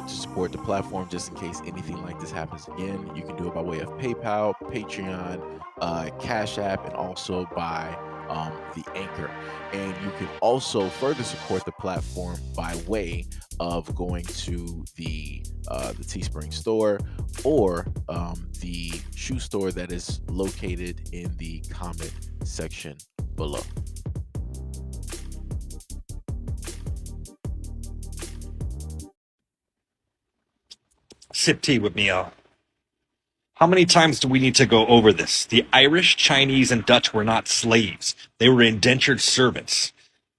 to support the platform just in case anything like this happens again, you can do it by way of PayPal, Patreon, Cash App, and also by the Anchor. And you can also further support the platform by way of going to the Teespring store or the shoe store that is located in the comment section below. Sip tea with me, y'all. How many times do we need to go over this? The Irish, Chinese, and Dutch were not slaves. They were indentured servants.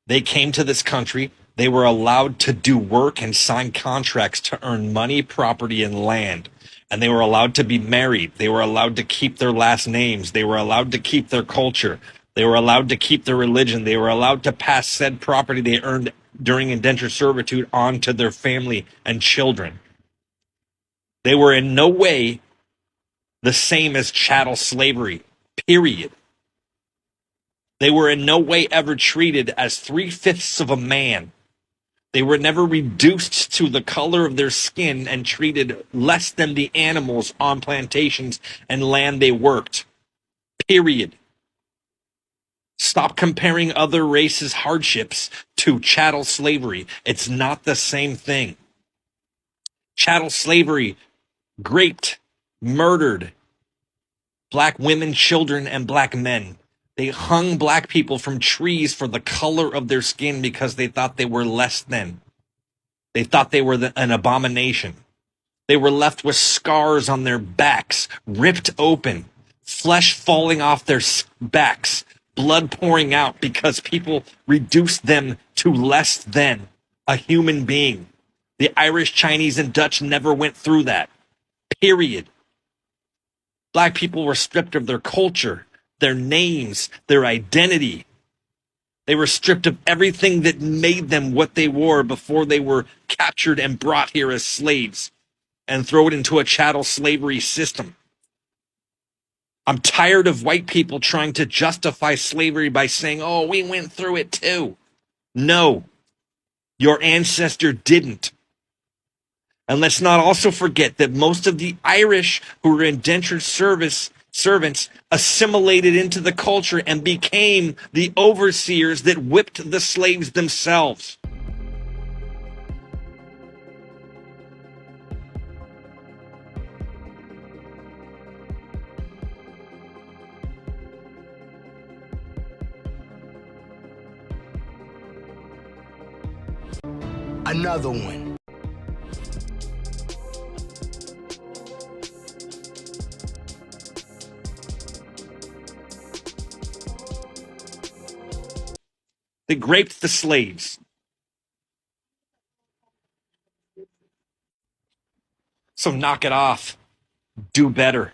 They came to this country. They were allowed to do work and sign contracts to earn money, property, and land. And they were allowed to be married. They were allowed to keep their last names. They were allowed to keep their culture. They were allowed to keep their religion. They were allowed to pass said property they earned during indentured servitude on to their family and children. They were in no way the same as chattel slavery, period. They were in no way ever treated as 3/5 of a man. They were never reduced to the color of their skin and treated less than the animals on plantations and land they worked, period. Stop comparing other races' hardships to chattel slavery. It's not the same thing. Chattel slavery raped, murdered black women, children, and black men. They hung black people from trees for the color of their skin because they thought they were less than. They thought they were an abomination. They were left with scars on their backs, ripped open, flesh falling off their backs, blood pouring out because people reduced them to less than a human being. The Irish, Chinese, and Dutch never went through that. Period. Black people were stripped of their culture, their names, their identity. They were stripped of everything that made them what they were before they were captured and brought here as slaves and thrown into a chattel slavery system. I'm tired of white people trying to justify slavery by saying, oh, we went through it too. No, your ancestor didn't. And let's not also forget that most of the Irish who were indentured servants assimilated into the culture and became the overseers that whipped the slaves themselves. Another one. They raped the slaves. So knock it off. Do better.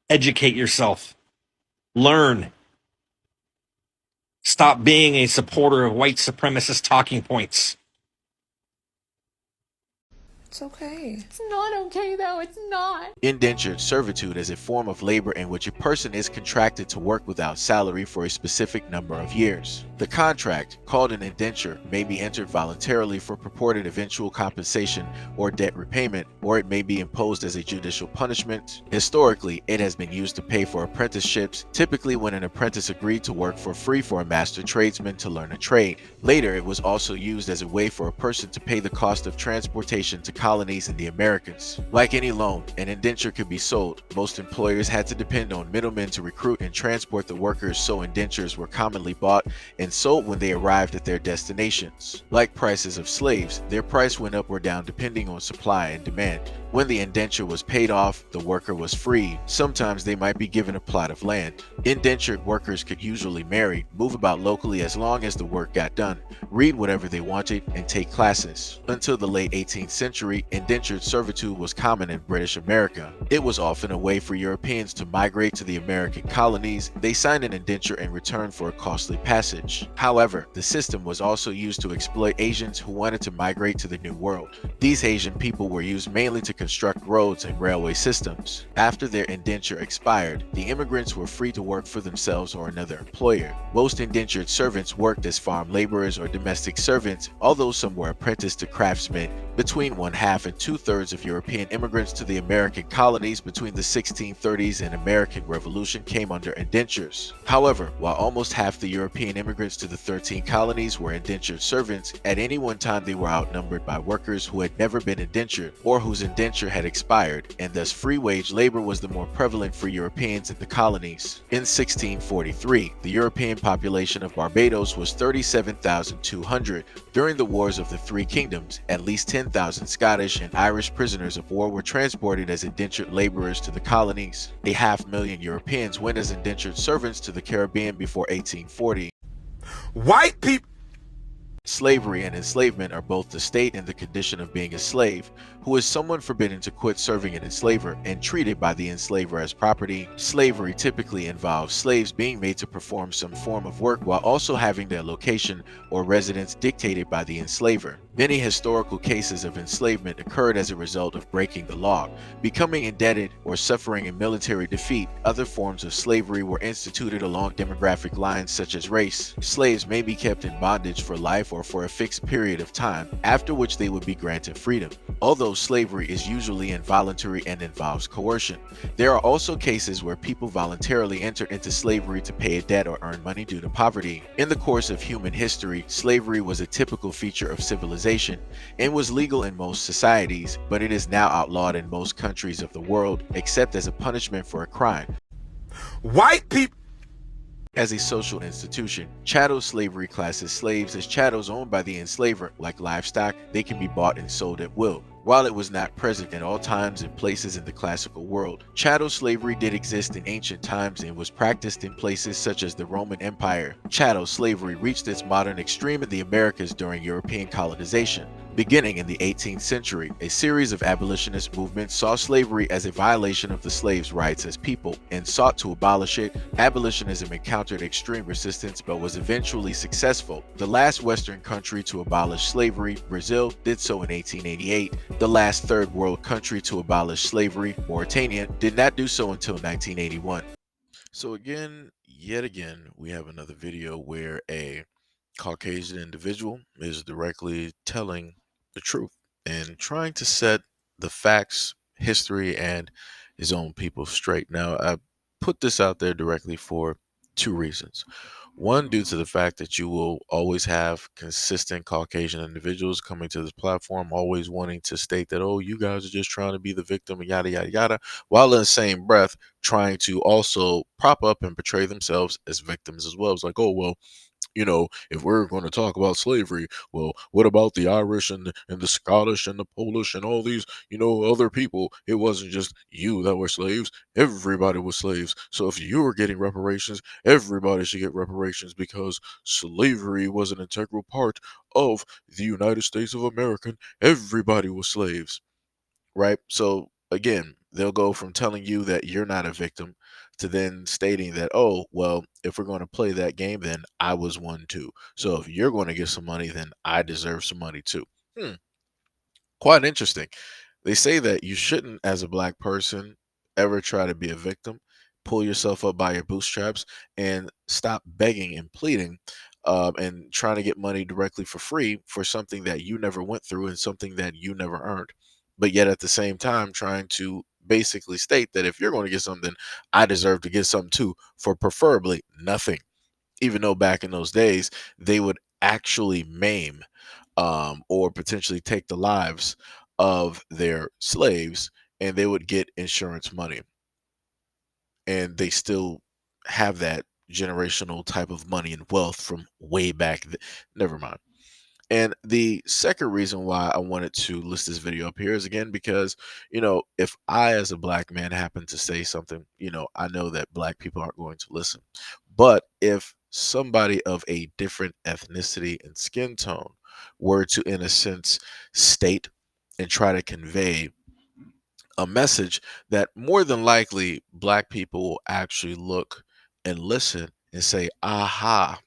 Educate yourself. Learn. Stop being a supporter of white supremacist talking points. It's okay. It's not okay, though. It's not. Indentured servitude is a form of labor in which a person is contracted to work without salary for a specific number of years. The contract, called an indenture, may be entered voluntarily for purported eventual compensation or debt repayment, or it may be imposed as a judicial punishment. Historically, it has been used to pay for apprenticeships, typically when an apprentice agreed to work for free for a master tradesman to learn a trade. Later, it was also used as a way for a person to pay the cost of transportation to colonies in the Americas. Like any loan, an indenture could be sold. Most employers had to depend on middlemen to recruit and transport the workers, so indentures were commonly bought and sold when they arrived at their destinations. Like prices of slaves, their price went up or down depending on supply and demand. When the indenture was paid off, the worker was free. Sometimes they might be given a plot of land. Indentured workers could usually marry, move about locally as long as the work got done, read whatever they wanted, and take classes. Until the late 18th century, indentured servitude was common in British America. It was often a way for Europeans to migrate to the American colonies. They signed an indenture in return for a costly passage. However, the system was also used to exploit Asians who wanted to migrate to the New World. These Asian people were used mainly to construct roads and railway systems. After their indenture expired, the immigrants were free to work for themselves or another employer. Most indentured servants worked as farm laborers or domestic servants, although some were apprenticed to craftsmen, Between one half and two-thirds of European immigrants to the American colonies between the 1630s and American Revolution came under indentures. However, while almost half the European immigrants to the 13 colonies were indentured servants, at any one time they were outnumbered by workers who had never been indentured or whose indenture had expired, and thus free wage labor was the more prevalent for Europeans in the colonies. In 1643, the European population of Barbados was 37,200. During the Wars of the Three Kingdoms, at least 10,000 Scottish and Irish prisoners of war were transported as indentured laborers to the colonies. 500,000 Europeans went as indentured servants to the Caribbean before 1840. White people. Slavery and enslavement are both the state and the condition of being a slave, who is someone forbidden to quit serving an enslaver and treated by the enslaver as property. Slavery typically involves slaves being made to perform some form of work while also having their location or residence dictated by the enslaver. Many historical cases of enslavement occurred as a result of breaking the law, becoming indebted, or suffering a military defeat. Other forms of slavery were instituted along demographic lines such as race. Slaves may be kept in bondage for life or for a fixed period of time, after which they would be granted freedom. Although slavery is usually involuntary and involves coercion, there are also cases where people voluntarily enter into slavery to pay a debt or earn money due to poverty. In the course of human history, slavery was a typical feature of civilization and was legal in most societies, but it is now outlawed in most countries of the world, except as a punishment for a crime. White people. As a social institution, chattel slavery classes slaves as chattels owned by the enslaver. Like livestock, they can be bought and sold at will. While it was not present in all times and places in the classical world, chattel slavery did exist in ancient times and was practiced in places such as the Roman Empire. Chattel slavery reached its modern extreme in the Americas during European colonization. Beginning in the 18th century, a series of abolitionist movements saw slavery as a violation of the slaves' rights as people and sought to abolish it. Abolitionism encountered extreme resistance but was eventually successful. The last Western country to abolish slavery, Brazil, did so in 1888. The last third world country to abolish slavery, Mauritania, did not do so until 1981. So yet again, we have another video where a Caucasian individual is directly telling the truth and trying to set the facts, history, and his own people straight. Now, I put this out there directly for two reasons. One, due to the fact that you will always have consistent Caucasian individuals coming to this platform, always wanting to state that, oh, you guys are just trying to be the victim and yada, yada, yada, while in the same breath trying to also prop up and portray themselves as victims as well. It's like, oh, well, if we're going to talk about slavery, well, what about the Irish and the Scottish and the Polish and all these, other people? It wasn't just you that were slaves. Everybody was slaves. So if you were getting reparations, everybody should get reparations because slavery was an integral part of the United States of America. Everybody was slaves, right? So again, they'll go from telling you that you're not a victim to then stating that, oh, well, if we're going to play that game, then I was one too. So if you're going to get some money, then I deserve some money too. Quite interesting. They say that you shouldn't, as a black person, ever try to be a victim. Pull yourself up by your bootstraps and stop begging and pleading and trying to get money directly for free for something that you never went through and something that you never earned. But yet at the same time, trying to basically state that if you're going to get something, I deserve to get something too for preferably nothing. Even though back in those days, they would actually maim or potentially take the lives of their slaves and they would get insurance money. And they still have that generational type of money and wealth from way back. Never mind. And the second reason why I wanted to list this video up here is again because, if I as a black man happen to say something, I know that black people aren't going to listen. But if somebody of a different ethnicity and skin tone were to, in a sense, state and try to convey a message, that more than likely black people will actually look and listen and say, aha,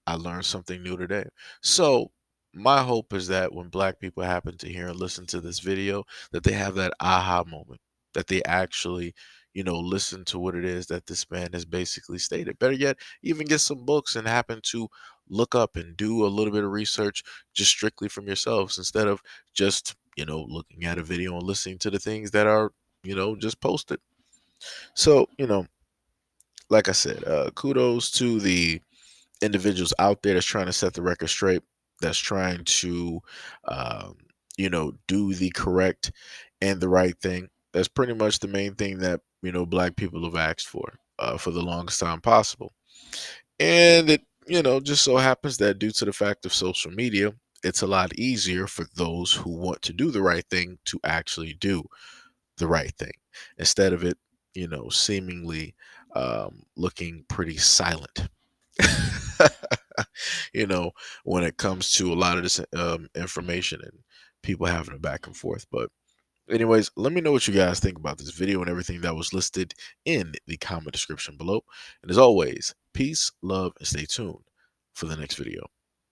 I learned something new today. So my hope is that when black people happen to hear and listen to this video, that they have that aha moment, that they actually, listen to what it is that this man has basically stated. Better yet, even get some books and happen to look up and do a little bit of research just strictly from yourselves instead of just, looking at a video and listening to the things that are, just posted. So, like I said, kudos to the individuals out there that's trying to set the record straight, that's trying to, um, do the correct and the right thing. That's pretty much the main thing that, black people have asked for the longest time possible. And it, just so happens that due to the fact of social media, it's a lot easier for those who want to do the right thing to actually do the right thing instead of it, seemingly looking pretty silent. you know, when it comes to a lot of this information and people having a back and forth. But anyways, let me know what you guys think about this video and everything that was listed in the comment description below. And as always, peace, love, and stay tuned for the next video.